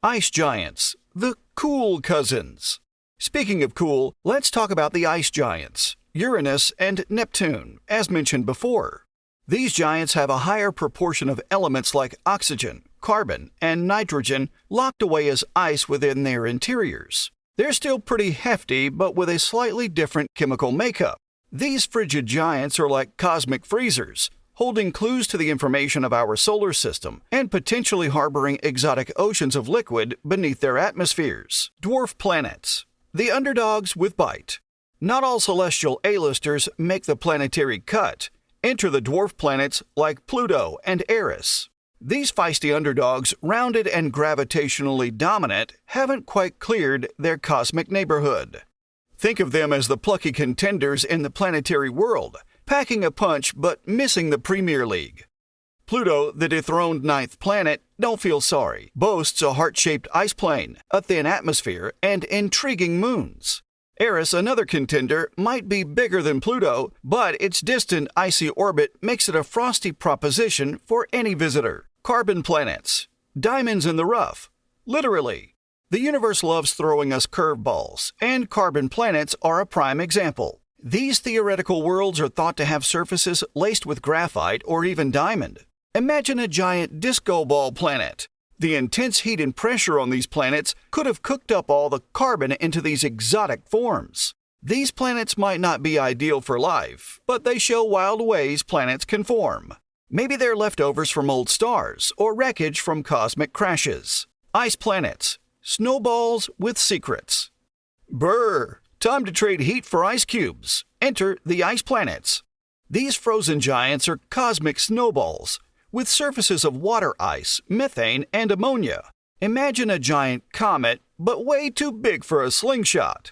Ice giants, the cool cousins. Speaking of cool, let's talk about the ice giants, Uranus and Neptune, as mentioned before. These giants have a higher proportion of elements like oxygen, carbon, and nitrogen locked away as ice within their interiors. They're still pretty hefty, but with a slightly different chemical makeup. These frigid giants are like cosmic freezers, holding clues to the information of our solar system and potentially harboring exotic oceans of liquid beneath their atmospheres. Dwarf planets, the underdogs with bite. Not all celestial A-listers make the planetary cut. Enter the dwarf planets like Pluto and Eris. These feisty underdogs, rounded and gravitationally dominant, haven't quite cleared their cosmic neighborhood. Think of them as the plucky contenders in the planetary world, packing a punch but missing the Premier League. Pluto, the dethroned ninth planet, don't feel sorry, boasts a heart-shaped ice plain, a thin atmosphere, and intriguing moons. Eris, another contender, might be bigger than Pluto, but its distant icy orbit makes it a frosty proposition for any visitor. Carbon planets, diamonds in the rough. Literally. The universe loves throwing us curveballs, and carbon planets are a prime example. These theoretical worlds are thought to have surfaces laced with graphite or even diamond. Imagine a giant disco ball planet. The intense heat and pressure on these planets could have cooked up all the carbon into these exotic forms. These planets might not be ideal for life, but they show wild ways planets can form. Maybe they're leftovers from old stars or wreckage from cosmic crashes. Ice planets, snowballs with secrets. Brr! Time to trade heat for ice cubes. Enter the ice planets. These frozen giants are cosmic snowballs, with surfaces of water ice, methane, and ammonia. Imagine a giant comet, but way too big for a slingshot.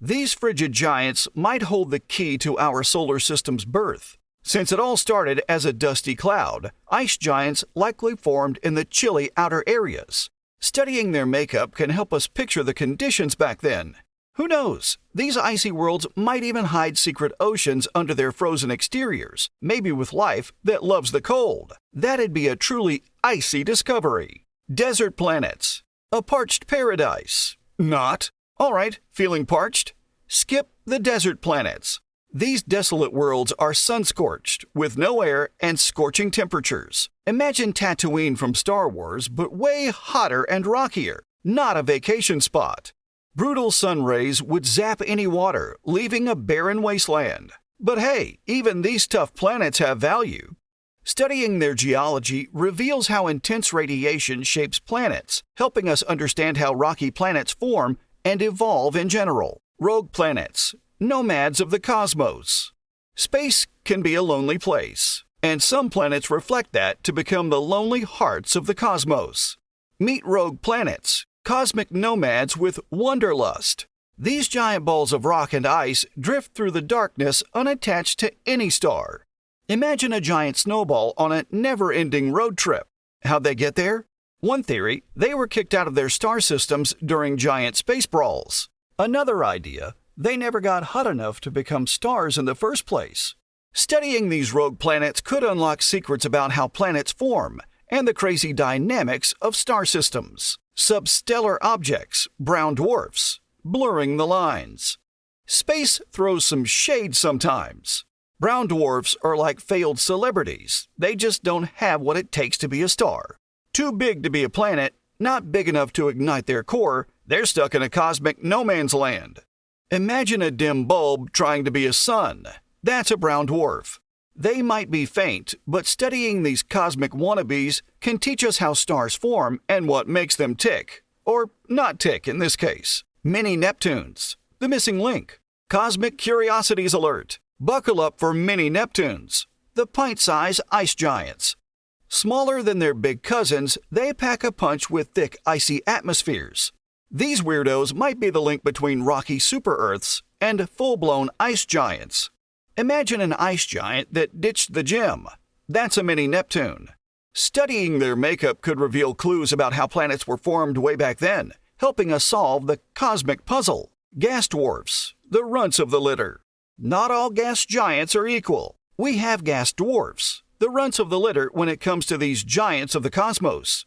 These frigid giants might hold the key to our solar system's birth. Since it all started as a dusty cloud, ice giants likely formed in the chilly outer areas. Studying their makeup can help us picture the conditions back then. Who knows? These icy worlds might even hide secret oceans under their frozen exteriors, maybe with life that loves the cold. That'd be a truly icy discovery. Desert planets. A parched paradise. Not. All right, feeling parched? Skip the desert planets. These desolate worlds are sun-scorched, with no air and scorching temperatures. Imagine Tatooine from Star Wars, but way hotter and rockier. Not a vacation spot. Brutal sun rays would zap any water, leaving a barren wasteland. But hey, even these tough planets have value. Studying their geology reveals how intense radiation shapes planets, helping us understand how rocky planets form and evolve in general. Rogue planets, nomads of the cosmos. Space can be a lonely place, and some planets reflect that to become the lonely hearts of the cosmos. Meet rogue planets, cosmic nomads with wanderlust. These giant balls of rock and ice drift through the darkness unattached to any star. Imagine a giant snowball on a never-ending road trip. How'd they get there? One theory, they were kicked out of their star systems during giant space brawls. Another idea, they never got hot enough to become stars in the first place. Studying these rogue planets could unlock secrets about how planets form and the crazy dynamics of star systems. Substellar objects, brown dwarfs, blurring the lines. Space throws some shade sometimes. Brown dwarfs are like failed celebrities. They just don't have what it takes to be a star. Too big to be a planet, not big enough to ignite their core, they're stuck in a cosmic no man's land. Imagine a dim bulb trying to be a sun. That's a brown dwarf. They might be faint, but studying these cosmic wannabes can teach us how stars form and what makes them tick. Or not tick in this case. Mini Neptunes. The missing link. Cosmic Curiosities Alert. Buckle up for Mini Neptunes. The pint-sized ice giants. Smaller than their big cousins, they pack a punch with thick, icy atmospheres. These weirdos might be the link between rocky super-Earths and full-blown ice giants. Imagine an ice giant that ditched the gym. That's a mini Neptune. Studying their makeup could reveal clues about how planets were formed way back then, helping us solve the cosmic puzzle. Gas dwarfs, the runts of the litter. Not all gas giants are equal. We have gas dwarfs, the runts of the litter when it comes to these giants of the cosmos.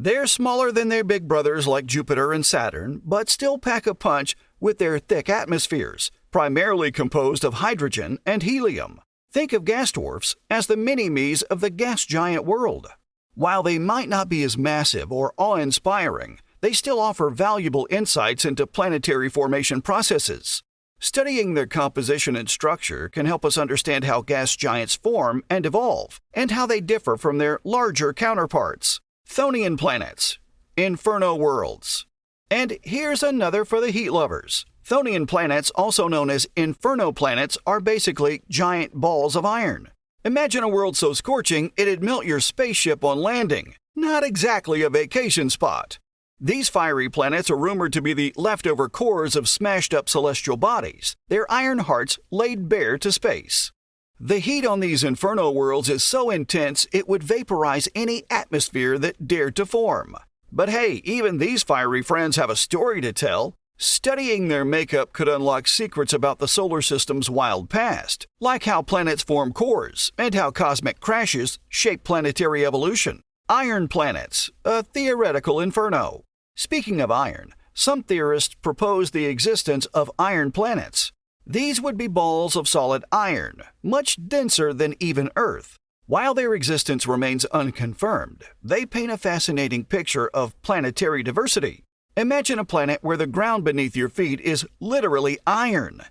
They're smaller than their big brothers like Jupiter and Saturn, but still pack a punch with their thick atmospheres, primarily composed of hydrogen and helium. Think of gas dwarfs as the mini-me's of the gas giant world. While they might not be as massive or awe-inspiring, they still offer valuable insights into planetary formation processes. Studying their composition and structure can help us understand how gas giants form and evolve, and how they differ from their larger counterparts. Chthonian planets, inferno worlds. And here's another for the heat lovers. Chthonian planets, also known as inferno planets, are basically giant balls of iron. Imagine a world so scorching it'd melt your spaceship on landing. Not exactly a vacation spot. These fiery planets are rumored to be the leftover cores of smashed-up celestial bodies, their iron hearts laid bare to space. The heat on these inferno worlds is so intense it would vaporize any atmosphere that dared to form. But hey, even these fiery friends have a story to tell. Studying their makeup could unlock secrets about the solar system's wild past, like how planets form cores and how cosmic crashes shape planetary evolution. Iron planets, a theoretical inferno. Speaking of iron, some theorists propose the existence of iron planets. These would be balls of solid iron, much denser than even Earth. While their existence remains unconfirmed, they paint a fascinating picture of planetary diversity. Imagine a planet where the ground beneath your feet is literally iron.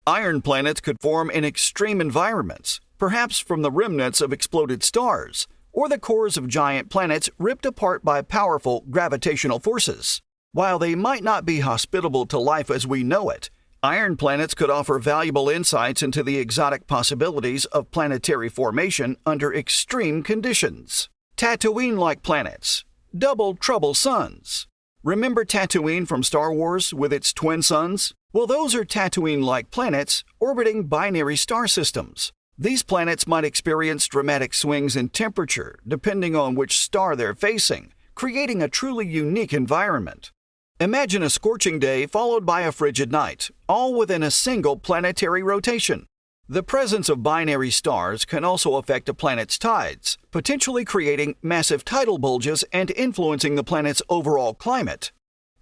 Iron planets could form in extreme environments, perhaps from the remnants of exploded stars, or the cores of giant planets ripped apart by powerful gravitational forces. While they might not be hospitable to life as we know it, iron planets could offer valuable insights into the exotic possibilities of planetary formation under extreme conditions. Tatooine-like planets, double trouble suns. Remember Tatooine from Star Wars with its twin suns? Well, those are Tatooine-like planets orbiting binary star systems. These planets might experience dramatic swings in temperature depending on which star they're facing, creating a truly unique environment. Imagine a scorching day followed by a frigid night, all within a single planetary rotation. The presence of binary stars can also affect a planet's tides, potentially creating massive tidal bulges and influencing the planet's overall climate.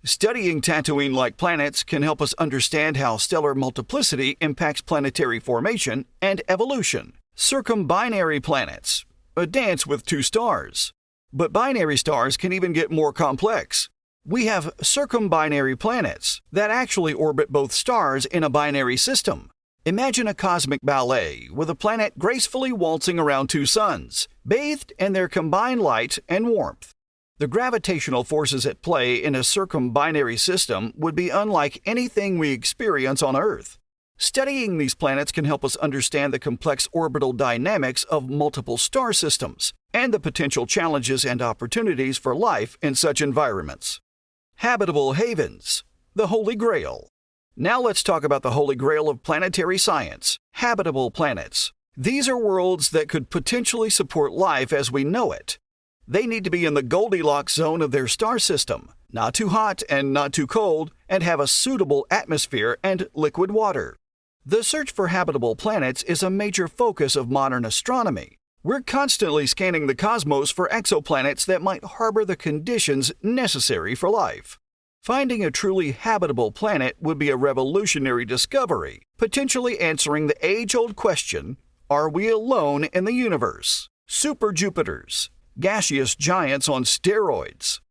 Studying Tatooine-like planets can help us understand how stellar multiplicity impacts planetary formation and evolution. Circumbinary planets, a dance with two stars. But binary stars can even get more complex. We have circumbinary planets that actually orbit both stars in a binary system. Imagine a cosmic ballet with a planet gracefully waltzing around two suns, bathed in their combined light and warmth. The gravitational forces at play in a circumbinary system would be unlike anything we experience on Earth. Studying these planets can help us understand the complex orbital dynamics of multiple star systems and the potential challenges and opportunities for life in such environments. Habitable havens, the Holy Grail. Now let's talk about the Holy Grail of planetary science, habitable planets. These are worlds that could potentially support life as we know it. They need to be in the Goldilocks zone of their star system, not too hot and not too cold, and have a suitable atmosphere and liquid water. The search for habitable planets is a major focus of modern astronomy. We're constantly scanning the cosmos for exoplanets that might harbor the conditions necessary for life. Finding a truly habitable planet would be a revolutionary discovery, potentially answering the age-old question, are we alone in the universe? Super Jupiters, gaseous giants on steroids.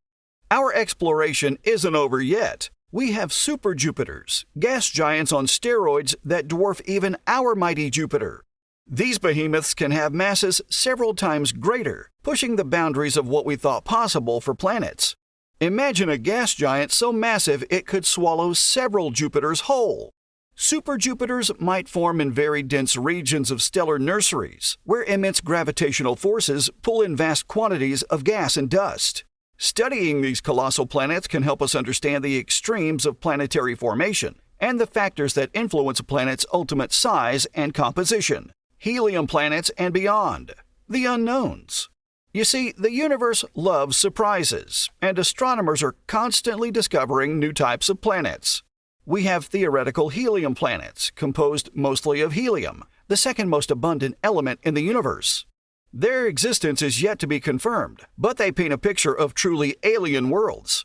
Our exploration isn't over yet. We have super Jupiters, gas giants on steroids that dwarf even our mighty Jupiter. These behemoths can have masses several times greater, pushing the boundaries of what we thought possible for planets. Imagine a gas giant so massive it could swallow several Jupiters whole. Super Jupiters might form in very dense regions of stellar nurseries, where immense gravitational forces pull in vast quantities of gas and dust. Studying these colossal planets can help us understand the extremes of planetary formation and the factors that influence a planet's ultimate size and composition. Helium planets and beyond. The unknowns. You see, the universe loves surprises, and astronomers are constantly discovering new types of planets. We have theoretical helium planets, composed mostly of helium, the second most abundant element in the universe. Their existence is yet to be confirmed, but they paint a picture of truly alien worlds.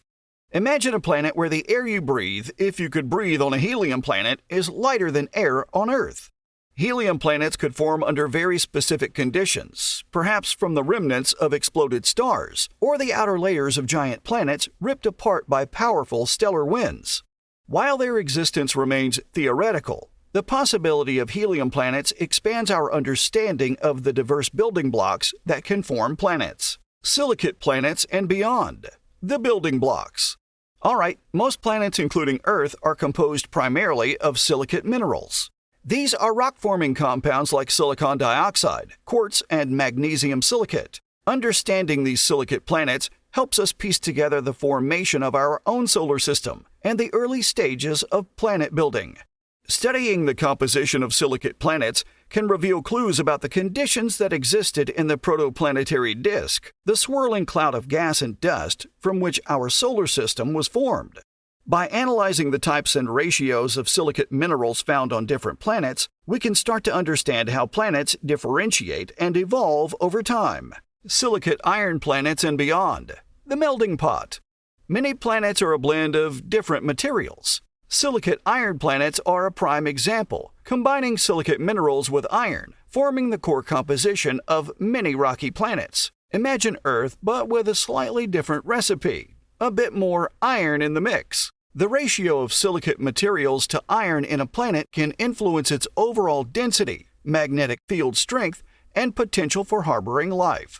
Imagine a planet where the air you breathe, if you could breathe on a helium planet, is lighter than air on Earth. Helium planets could form under very specific conditions, perhaps from the remnants of exploded stars, or the outer layers of giant planets ripped apart by powerful stellar winds. While their existence remains theoretical, the possibility of helium planets expands our understanding of the diverse building blocks that can form planets. Silicate planets and beyond. The building blocks. Alright, most planets including Earth are composed primarily of silicate minerals. These are rock-forming compounds like silicon dioxide, quartz, and magnesium silicate. Understanding these silicate planets helps us piece together the formation of our own solar system and the early stages of planet building. Studying the composition of silicate planets can reveal clues about the conditions that existed in the protoplanetary disk, the swirling cloud of gas and dust from which our solar system was formed. By analyzing the types and ratios of silicate minerals found on different planets, we can start to understand how planets differentiate and evolve over time. Silicate iron planets and beyond. The melting pot. Many planets are a blend of different materials. Silicate iron planets are a prime example, combining silicate minerals with iron, forming the core composition of many rocky planets. Imagine Earth, but with a slightly different recipe. A bit more iron in the mix. The ratio of silicate materials to iron in a planet can influence its overall density, magnetic field strength, and potential for harboring life.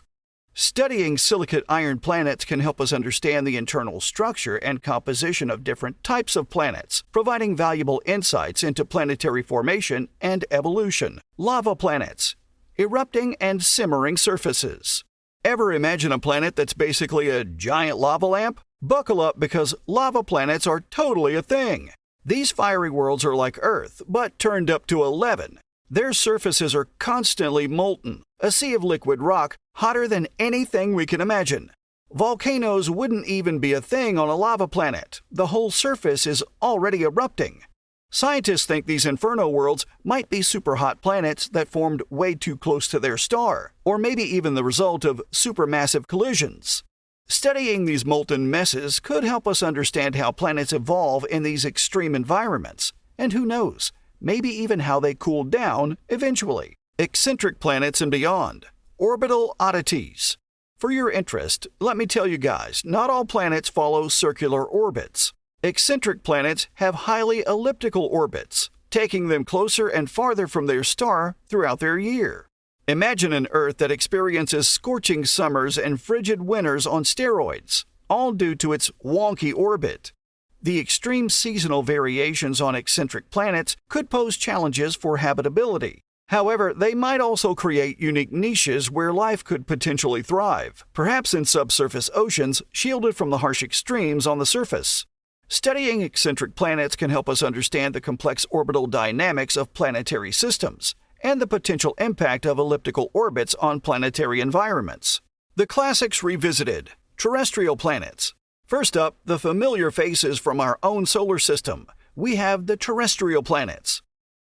Studying silicate iron planets can help us understand the internal structure and composition of different types of planets, providing valuable insights into planetary formation and evolution. Lava planets. Erupting and simmering surfaces. Ever imagine a planet that's basically a giant lava lamp? Buckle up because lava planets are totally a thing. These fiery worlds are like Earth, but turned up to 11. Their surfaces are constantly molten, a sea of liquid rock hotter than anything we can imagine. Volcanoes wouldn't even be a thing on a lava planet. The whole surface is already erupting. Scientists think these inferno worlds might be superhot planets that formed way too close to their star, or maybe even the result of supermassive collisions. Studying these molten messes could help us understand how planets evolve in these extreme environments, and who knows, maybe even how they cool down eventually. Eccentric planets and beyond. Orbital oddities. For your interest, let me tell you guys, not all planets follow circular orbits. Eccentric planets have highly elliptical orbits, taking them closer and farther from their star throughout their year. Imagine an Earth that experiences scorching summers and frigid winters on steroids, all due to its wonky orbit. The extreme seasonal variations on eccentric planets could pose challenges for habitability. However, they might also create unique niches where life could potentially thrive, perhaps in subsurface oceans shielded from the harsh extremes on the surface. Studying eccentric planets can help us understand the complex orbital dynamics of planetary systems and the potential impact of elliptical orbits on planetary environments. The classics revisited. Terrestrial planets. First up, the familiar faces from our own solar system. We have the terrestrial planets.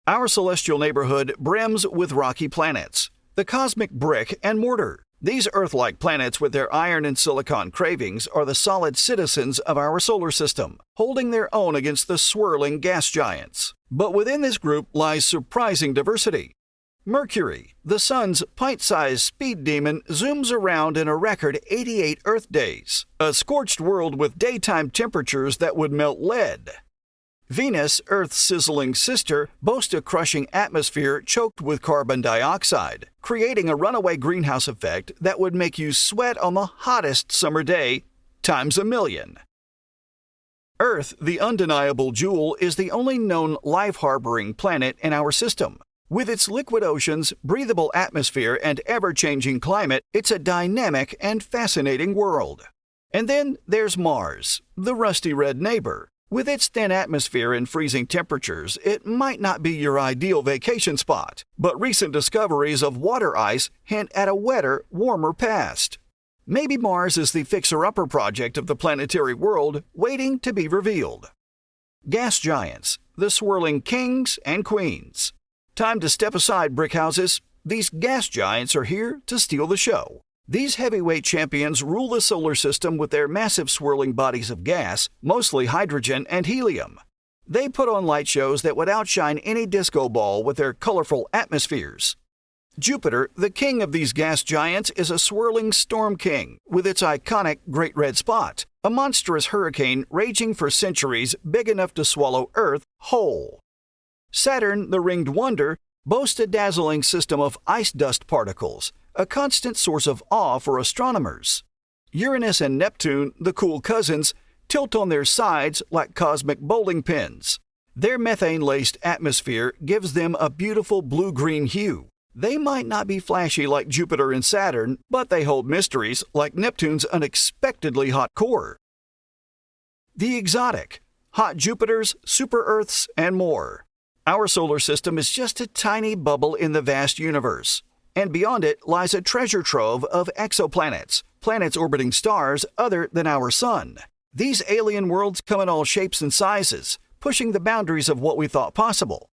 Our celestial neighborhood brims with rocky planets. The cosmic brick and mortar. These Earth-like planets with their iron and silicon cravings are the solid citizens of our solar system, holding their own against the swirling gas giants. But within this group lies surprising diversity. Mercury, the Sun's pint-sized speed demon, zooms around in a record 88 Earth days, a scorched world with daytime temperatures that would melt lead. Venus, Earth's sizzling sister, boasts a crushing atmosphere choked with carbon dioxide, creating a runaway greenhouse effect that would make you sweat on the hottest summer day times a million. Earth, the undeniable jewel, is the only known life-harboring planet in our system. With its liquid oceans, breathable atmosphere, and ever-changing climate, it's a dynamic and fascinating world. And then there's Mars, the rusty red neighbor. With its thin atmosphere and freezing temperatures, it might not be your ideal vacation spot, but recent discoveries of water ice hint at a wetter, warmer past. Maybe Mars is the fixer-upper project of the planetary world waiting to be revealed. Gas giants, the swirling kings and queens. Time to step aside, brick houses. these gas giants are here to steal the show. These heavyweight champions rule the solar system with their massive swirling bodies of gas, mostly hydrogen and helium. They put on light shows that would outshine any disco ball with their colorful atmospheres. Jupiter, the king of these gas giants, is a swirling storm king with its iconic Great Red Spot, a monstrous hurricane raging for centuries big enough to swallow Earth whole. Saturn, the ringed wonder, boasts a dazzling system of ice dust particles, a constant source of awe for astronomers. Uranus and Neptune, the cool cousins, tilt on their sides like cosmic bowling pins. Their methane-laced atmosphere gives them a beautiful blue-green hue. They might not be flashy like Jupiter and Saturn, but they hold mysteries like Neptune's unexpectedly hot core. The exotic, hot Jupiters, super-Earths, and more. Our solar system is just a tiny bubble in the vast universe, and beyond it lies a treasure trove of exoplanets, planets orbiting stars other than our Sun. These alien worlds come in all shapes and sizes, pushing the boundaries of what we thought possible.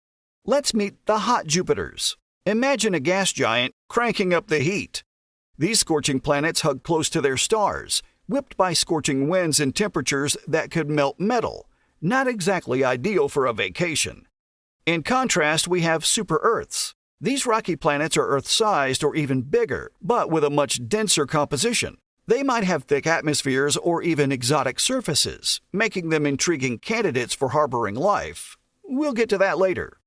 Let's meet the hot Jupiters. Imagine a gas giant cranking up the heat. These scorching planets hug close to their stars, whipped by scorching winds and temperatures that could melt metal. Not exactly ideal for a vacation. In contrast, we have super-Earths. These rocky planets are Earth-sized or even bigger, but with a much denser composition. They might have thick atmospheres or even exotic surfaces, making them intriguing candidates for harboring life. We'll get to that later.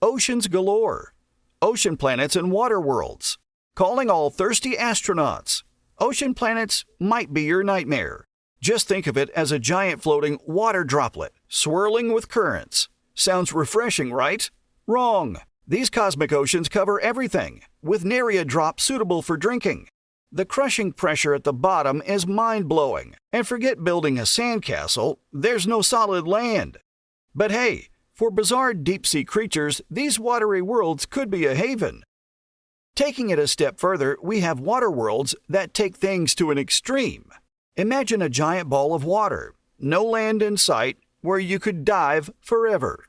Oceans galore. Ocean planets and water worlds. Calling all thirsty astronauts. Ocean planets might be your nightmare. Just think of it as a giant floating water droplet, swirling with currents. Sounds refreshing, right? Wrong. These cosmic oceans cover everything, with nary a drop suitable for drinking. The crushing pressure at the bottom is mind-blowing, and forget building a sandcastle, there's no solid land. But hey, for bizarre deep-sea creatures, these watery worlds could be a haven. Taking it a step further, we have water worlds that take things to an extreme. Imagine a giant ball of water, no land in sight, where you could dive forever.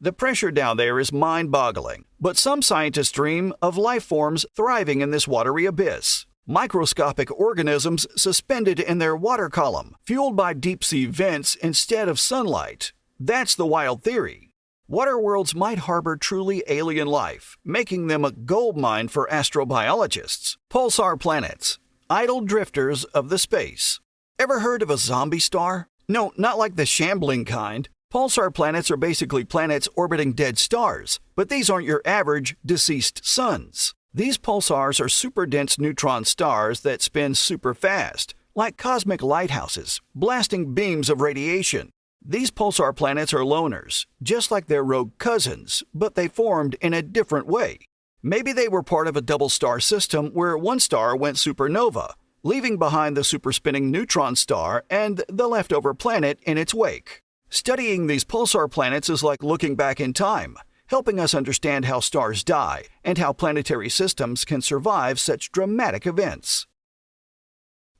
The pressure down there is mind-boggling, but some scientists dream of life forms thriving in this watery abyss. Microscopic organisms suspended in their water column, fueled by deep-sea vents instead of sunlight. That's the wild theory. Water worlds might harbor truly alien life, making them a goldmine for astrobiologists. Pulsar planets, idle drifters of the space. Ever heard of a zombie star? No, not like the shambling kind. Pulsar planets are basically planets orbiting dead stars, but these aren't your average deceased suns. These pulsars are super-dense neutron stars that spin super fast, like cosmic lighthouses, blasting beams of radiation. These pulsar planets are loners, just like their rogue cousins, but they formed in a different way. Maybe they were part of a double-star system where one star went supernova, leaving behind the super-spinning neutron star and the leftover planet in its wake. Studying these pulsar planets is like looking back in time, helping us understand how stars die and how planetary systems can survive such dramatic events.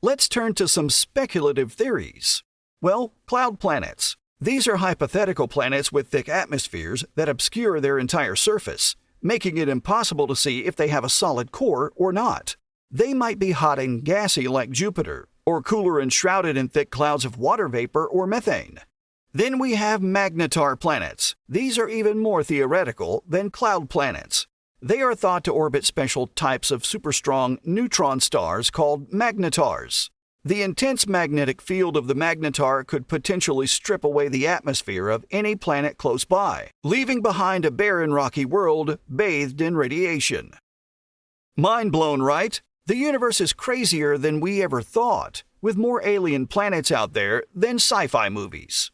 Let's turn to some speculative theories. Well, cloud planets. These are hypothetical planets with thick atmospheres that obscure their entire surface, making it impossible to see if they have a solid core or not. They might be hot and gassy like Jupiter, or cooler and shrouded in thick clouds of water vapor or methane. Then we have magnetar planets. These are even more theoretical than cloud planets. They are thought to orbit special types of super-strong neutron stars called magnetars. The intense magnetic field of the magnetar could potentially strip away the atmosphere of any planet close by, leaving behind a barren rocky world bathed in radiation. Mind blown, right? The universe is crazier than we ever thought, with more alien planets out there than sci-fi movies.